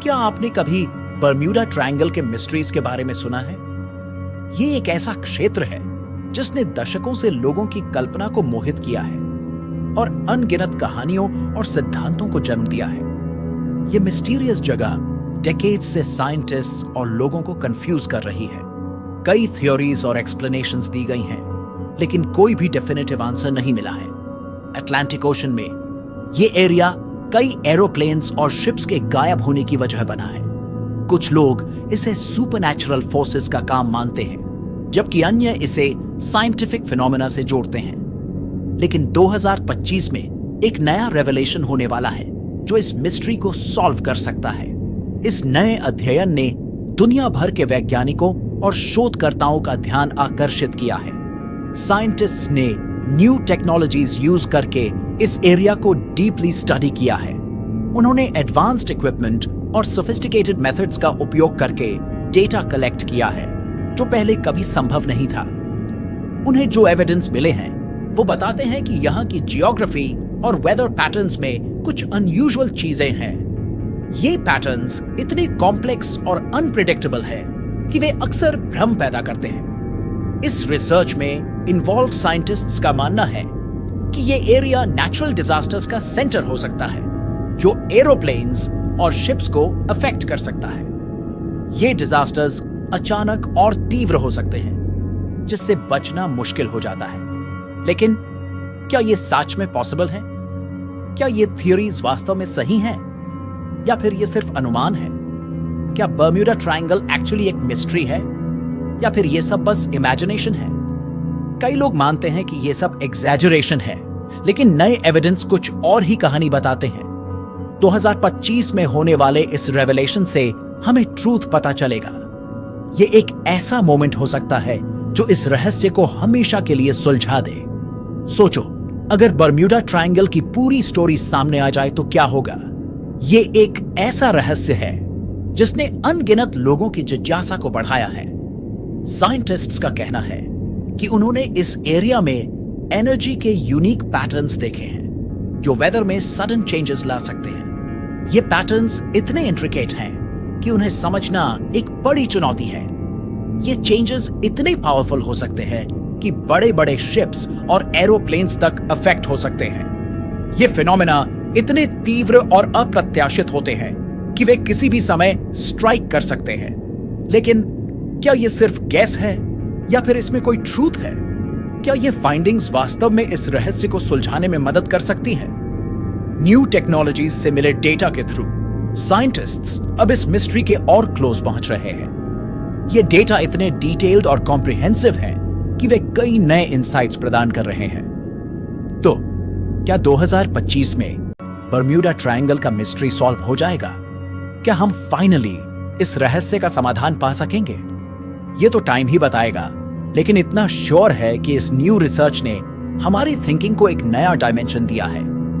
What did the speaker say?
क्या आपने कभी बर्म्यूडा ट्रायंगल के मिस्ट्रीज के बारे में सुना है? ये एक ऐसा क्षेत्र है जिसने दशकों से लोगों की कल्पना को मोहित किया है और अनगिनत कहानियों और सिद्धांतों को जन्म दिया है। ये मिस्टीरियस जगह डेकेड्स से साइंटिस्ट्स और लोगों को कंफ्यूज कर रही है। कई थ्योरीज और एक्सप्लेनेशंस दी गई हैं, लेकिन कोई भी डेफिनेटिव आंसर नहीं मिला है। अटलांटिक ओशन में ये एरिया कई एरोप्लेन्स और शिप्स के गायब होने की वजह बना है। कुछ लोग इसे सुपरनैचुरल फोर्सेस का काम मानते हैं, जबकि अन्य इसे साइंटिफिक फिनोमेना से जोड़ते हैं। लेकिन 2025 में एक नया रेवलेशन होने वाला है जो इस मिस्ट्री को सॉल्व कर सकता है। इस नए अध्ययन ने दुनिया भर के वैज्ञानिकों और शोधकर्ताओं का ध्यान आकर्षित किया है। साइंटिस्ट्स ने न्यू टेक्नोलॉजीज यूज करके इस एरिया को डीपली स्टडी किया है। उन्होंने एडवांस्ड इक्विपमेंट और सोफिस्टिकेटेड मेथड्स का उपयोग करके डेटा कलेक्ट किया है, जो पहले कभी संभव नहीं था। उन्हें जो एविडेंस मिले हैं वो बताते हैं कि यहाँ की जियोग्राफी और वेदर पैटर्न्स में कुछ अनयूजुअल चीजें हैं। ये पैटर्न्स इतने कॉम्प्लेक्स और अनप्रिडिक्टेबल है कि वे अक्सर भ्रम पैदा करते हैं। इस रिसर्च में इन्वॉल्व्ड साइंटिस्ट्स का मानना है कि ये एरिया नेचुरल डिजास्टर्स का सेंटर हो सकता है, जो एरोप्लेन्स और शिप्स को अफेक्ट कर सकता है। ये डिजास्टर्स अचानक और तीव्र हो सकते हैं, जिससे बचना मुश्किल हो जाता है। लेकिन क्या ये सच में पॉसिबल है? क्या ये थ्योरीज वास्तव में सही हैं? या फिर ये सिर्फ अनुमान है? क्या बर्म्यूडा ट्रायंगल एक्चुअली एक मिस्ट्री है, या फिर ये सब बस इमेजिनेशन है? कई लोग मानते हैं कि ये सब एग्जैजरेशन है, लेकिन नए एविडेंस कुछ और ही कहानी बताते हैं। 2025 में होने वाले इस रेवलेशन से हमें ट्रूथ पता चलेगा। ये एक ऐसा मोमेंट हो सकता है जो इस रहस्य को हमेशा के लिए सुलझा दे। सोचो, अगर बर्म्यूडा ट्रायंगल की पूरी स्टोरी सामने आ जाए तो क्या होगा? ये एक ऐसा रहस्य है जिसने अनगिनत लोगों की जिज्ञासा को बढ़ाया है। साइंटिस्ट्स का कहना है कि उन्होंने इस एरिया में एनर्जी के यूनिक पैटर्न्स देखे हैं, जो वेदर में सडन चेंजेस ला सकते हैं। ये पैटर्न्स इतने इंट्रिकेट हैं कि उन्हें समझना एक बड़ी चुनौती है। ये चेंजेस इतने पावरफुल हो सकते हैं कि बड़े-बड़े शिप्स और एरोप्लेन्स तक अफेक्ट हो सकते हैं। ये फिनोमेना इतने तीव्र और अप्रत्याशित होते हैं कि वे किसी भी समय स्ट्राइक कर सकते हैं। लेकिन क्या ये सिर्फ गैस है, या फिर इसमें कोई ट्रूथ है? क्या ये फाइंडिंग्स वास्तव में इस रहस्य को सुलझाने में मदद कर सकती हैं? न्यू टेक्नोलॉजीज से मिले डेटा के थ्रू साइंटिस्ट्स अब इस मिस्ट्री के और क्लोज पहुंच रहे हैं। ये डेटा इतने डिटेल्ड और कॉम्प्रिहेंसिव हैं कि वे कई नए इंसाइट्स प्रदान कर रहे हैं। तो क्या 2025 में बर्म्यूडा ट्रायंगल का मिस्ट्री सॉल्व हो जाएगा? क्या हम फाइनली इस रहस्य का समाधान पा सकेंगे? ये तो टाइम ही बताएगा, लेकिन इतना श्योर है कि इस न्यू रिसर्च ने हमारी थिंकिंग को एक नया डायमेंशन दिया है।